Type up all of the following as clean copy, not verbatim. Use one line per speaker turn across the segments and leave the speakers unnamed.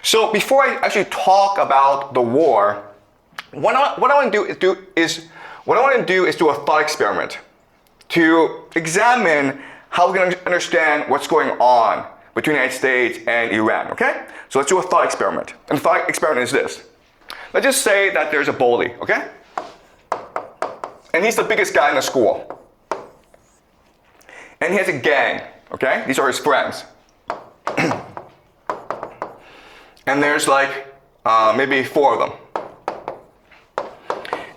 So before I actually talk about the war, what I want to do is do a thought experiment to examine how we can understand what's going on between the United States and Iran, okay? So let's do a thought experiment. And the thought experiment is this. Let's just say that there's a bully, okay? And he's the biggest guy in the school. And he has a gang, okay? These are his friends. And there's like maybe 4 of them.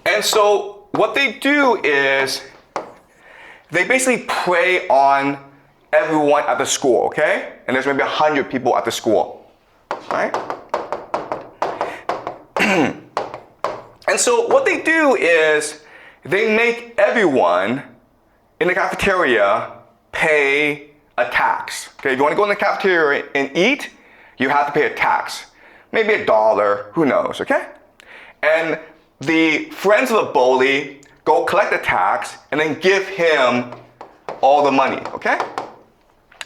And so what they do is they basically prey on everyone at the school, okay? And there's maybe 100 people at the school, right? And so what they do is they make everyone in the cafeteria pay a tax. Okay, if you want to go in the cafeteria and eat, you have to pay a tax. Maybe $1, who knows, okay? And the friends of the bully go collect the tax and then give him all the money, okay?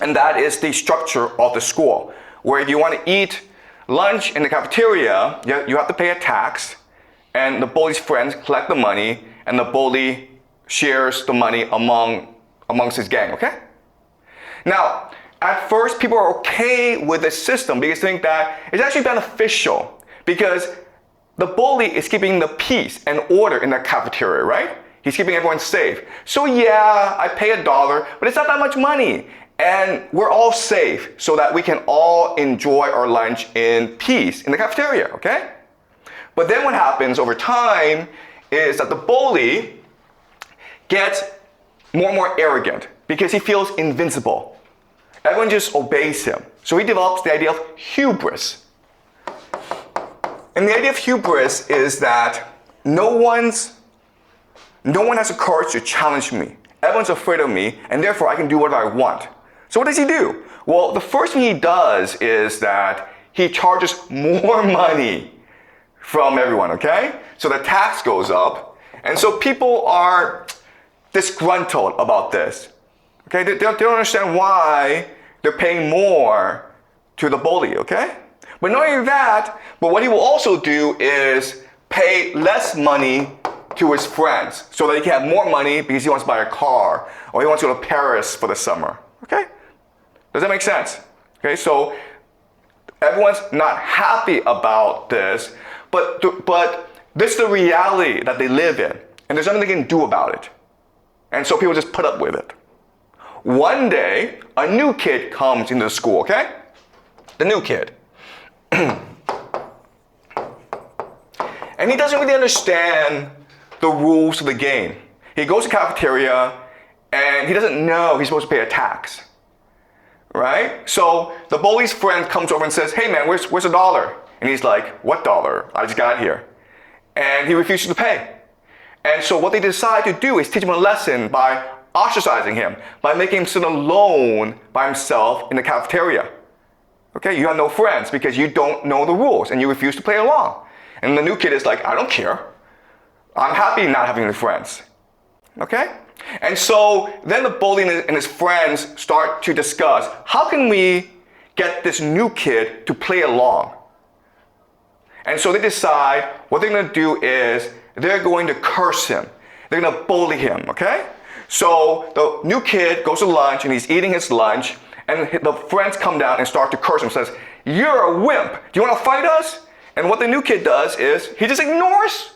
And that is the structure of the school, where if you want to eat lunch in the cafeteria, you have to pay a tax, and the bully's friends collect the money, and the bully shares the money amongst his gang, okay? Now, at first, people are okay with this system because they think that it's actually beneficial because the bully is keeping the peace and order in the cafeteria, right? He's keeping everyone safe. So yeah, I pay $1, but it's not that much money. And we're all safe so that we can all enjoy our lunch in peace in the cafeteria, okay? But then what happens over time is that the bully gets more and more arrogant because he feels invincible. Everyone just obeys him. So he develops the idea of hubris. And the idea of hubris is that no one has the courage to challenge me. Everyone's afraid of me, and therefore I can do whatever I want. So what does he do? Well, the first thing he does is that he charges more money from everyone, okay? So the tax goes up, and so people are disgruntled about this. Okay, they don't understand why they're paying more to the bully, okay? But not only that, but what he will also do is pay less money to his friends so that he can have more money because he wants to buy a car or he wants to go to Paris for the summer, okay? Does that make sense? Okay, so everyone's not happy about this, but this is the reality that they live in, and there's nothing they can do about it. And so people just put up with it. One day, a new kid comes into the school, okay? The new kid. And he doesn't really understand the rules of the game. He goes to the cafeteria, and he doesn't know he's supposed to pay a tax, right? So the bully's friend comes over and says, hey man, where's $1? And he's like, what $1? I just got here. And he refuses to pay. And so what they decide to do is teach him a lesson by ostracizing him, by making him sit alone by himself in the cafeteria. Okay, you have no friends because you don't know the rules and you refuse to play along. And the new kid is like, I don't care. I'm happy not having any friends. Okay? And so then the bully and his friends start to discuss, how can we get this new kid to play along? And so they decide what they're going to do is they're going to curse him. They're going to bully him, okay? So the new kid goes to lunch and he's eating his lunch, and the friends come down and start to curse him, says, you're a wimp. Do you want to fight us? And what the new kid does is he just ignores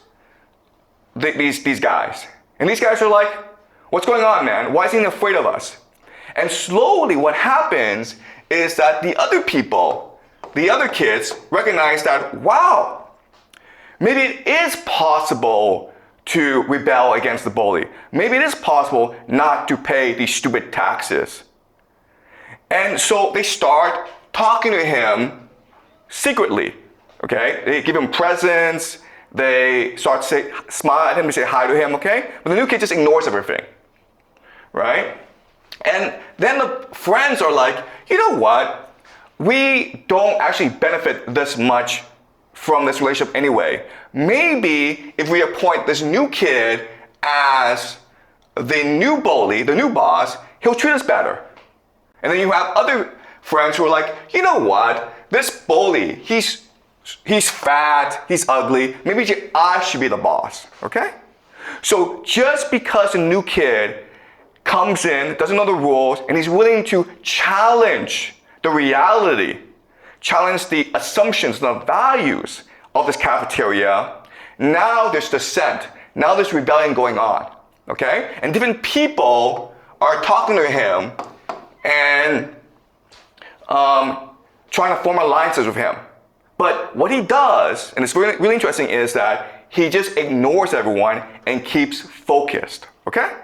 these guys. And these guys are like, what's going on, man? Why is he afraid of us? And slowly what happens is that the other people, the other kids, recognize that, wow, maybe it is possible to rebel against the bully. Maybe it is possible not to pay these stupid taxes. And so they start talking to him secretly, okay? They give him presents, they start to smile at him and say hi to him, okay? But the new kid just ignores everything, right? And then the friends are like, you know what? We don't actually benefit this much from this relationship anyway. Maybe if we appoint this new kid as the new bully, the new boss, he'll treat us better. And then you have other friends who are like, you know what? this bully, he's fat, he's ugly, maybe I should be the boss, okay? So just because a new kid comes in, doesn't know the rules, and he's willing to challenge the reality, challenge the assumptions, the values of this cafeteria, now there's dissent, now there's rebellion going on, okay? And different people are talking to him and trying to form alliances with him. But what he does, and it's really, really interesting, is that he just ignores everyone and keeps focused, okay?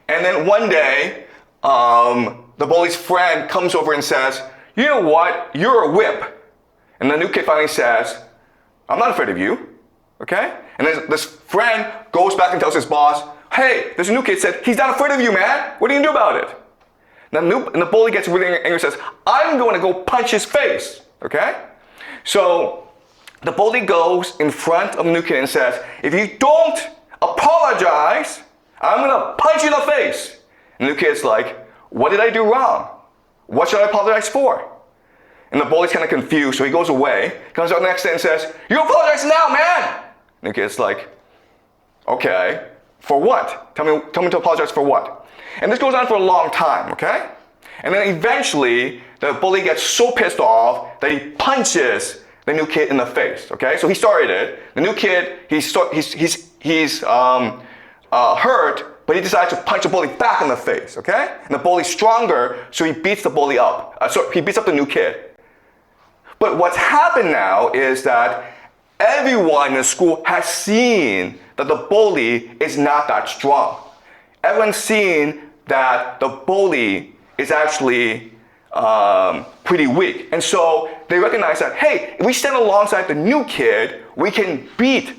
And then one day, the bully's friend comes over and says, you know what, you're a whip. And the new kid finally says, I'm not afraid of you, okay? And then this friend goes back and tells his boss, hey, this new kid said, he's not afraid of you, man. What are you gonna do about it? And the bully gets really angry and says, I'm going to go punch his face, okay? So the bully goes in front of the new kid and says, if you don't apologize, I'm going to punch you in the face. And the new kid's like, what did I do wrong? What should I apologize for? And the bully's kind of confused, so he goes away, comes out the next day and says, you apologize now, man! And the kid's like, okay, for what? Tell me to apologize for what? And this goes on for a long time, okay? And then eventually, the bully gets so pissed off that he punches the new kid in the face, okay? So he started it. The new kid, he's hurt, but he decides to punch the bully back in the face, okay? And the bully's stronger, so he beats the bully up. So he beats up the new kid. But what's happened now is that everyone in the school has seen that the bully is not that strong. Everyone's seen that the bully is actually pretty weak. And so they recognize that, hey, if we stand alongside the new kid, we can beat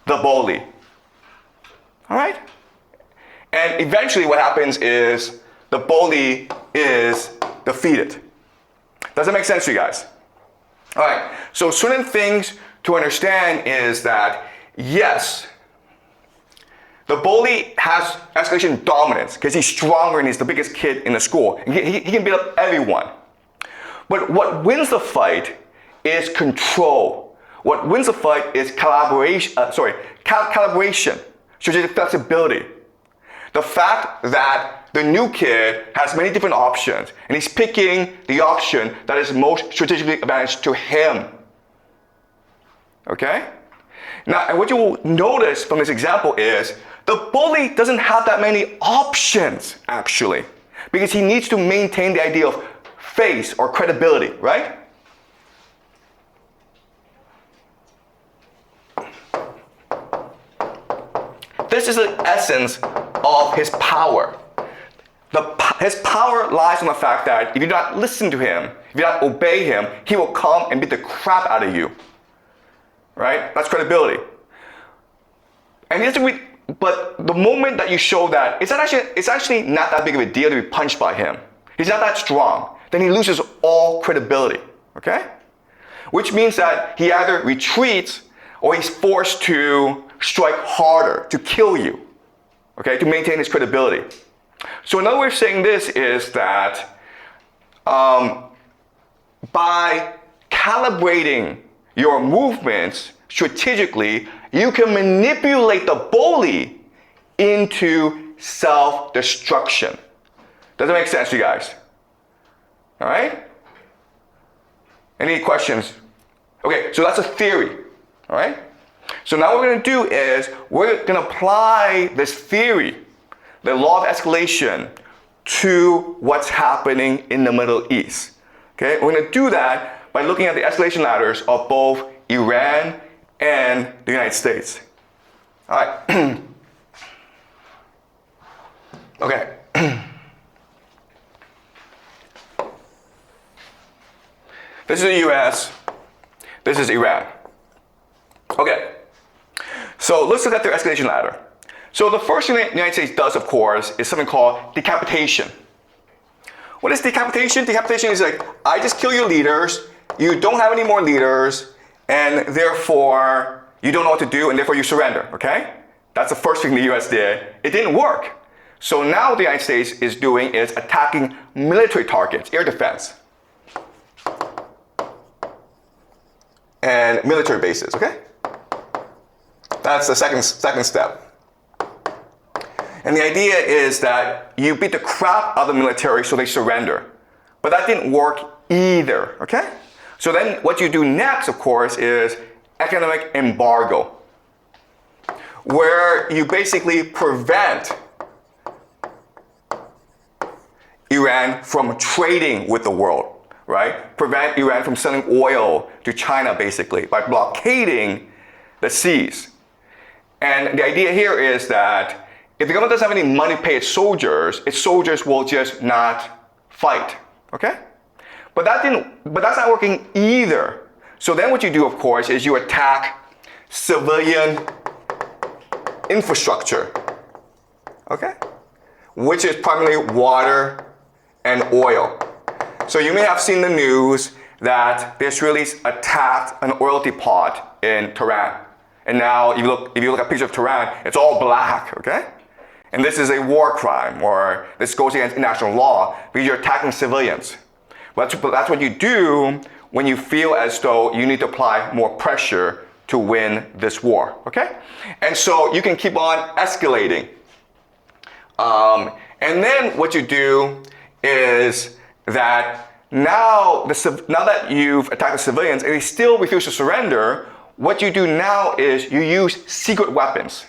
the bully. All right? And eventually what happens is the bully is defeated. Does that make sense to you guys? All right, so certain things to understand is that, yes, the bully has escalation dominance because he's stronger and he's the biggest kid in the school. He can beat up everyone. But what wins the fight is control. What wins the fight is calibration, strategic flexibility. The fact that the new kid has many different options and he's picking the option that is most strategically advantageous to him. Okay? Now, and what you will notice from this example is the bully doesn't have that many options, actually, because he needs to maintain the idea of face or credibility, right? This is the essence of his power. His power lies in the fact that if you do not listen to him, if you do not obey him, he will come and beat the crap out of you. Right? That's credibility. And but the moment that you show that it's actually not that big of a deal to be punched by him, he's not that strong, then he loses all credibility. Okay? Which means that he either retreats or he's forced to strike harder, to kill you, okay, to maintain his credibility. So another way of saying this is that by calibrating your movements strategically, you can manipulate the bully into self-destruction. Does that make sense to you guys? All right? Any questions? Okay, so that's a theory, all right? So now what we're going to do is we're going to apply this theory, the law of escalation, to what's happening in the Middle East. Okay, we're going to do that by looking at the escalation ladders of both Iran and the United States. All right. Okay. This is the US. This is Iran. Okay. So let's look at their escalation ladder. So the first thing the United States does, of course, is something called decapitation. What is decapitation? Decapitation is like, I just kill your leaders, you don't have any more leaders, and therefore you don't know what to do, and therefore you surrender, okay? That's the first thing the US did. It didn't work. So now what the United States is doing is attacking military targets, air defense. and military bases, okay? That's the second step. And the idea is that you beat the crap out of the military so they surrender. But that didn't work either, okay? So then what you do next, of course, is economic embargo, where you basically prevent Iran from trading with the world, right? Prevent Iran from selling oil to China, basically, by blockading the seas. And the idea here is that if the government doesn't have any money to pay its soldiers will just not fight, okay? But that's not working either. So then what you do, of course, is you attack civilian infrastructure, okay? Which is primarily water and oil. So you may have seen the news that the Israelis attacked an oil depot in Tehran. And now if you look at pictures of Tehran, it's all black, okay? And this is a war crime, or this goes against international law because you're attacking civilians. But that's what you do when you feel as though you need to apply more pressure to win this war, okay? And so you can keep on escalating. And then what you do is that now that you've attacked the civilians and they still refuse to surrender, what you do now is you use secret weapons.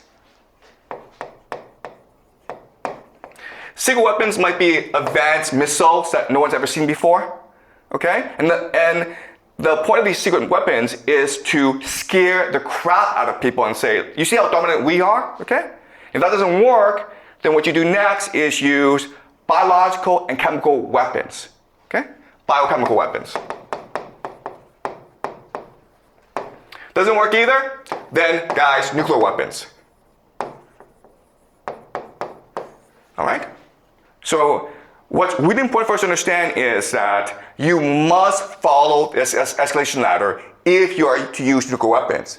Secret weapons might be advanced missiles that no one's ever seen before, okay? And the point of these secret weapons is to scare the crap out of people and say, you see how dominant we are, okay? If that doesn't work, then what you do next is use biological and chemical weapons, okay? Biochemical weapons. Doesn't work either? Then, guys, nuclear weapons. All right? So what's really important for us to understand is that you must follow this escalation ladder if you are to use nuclear weapons.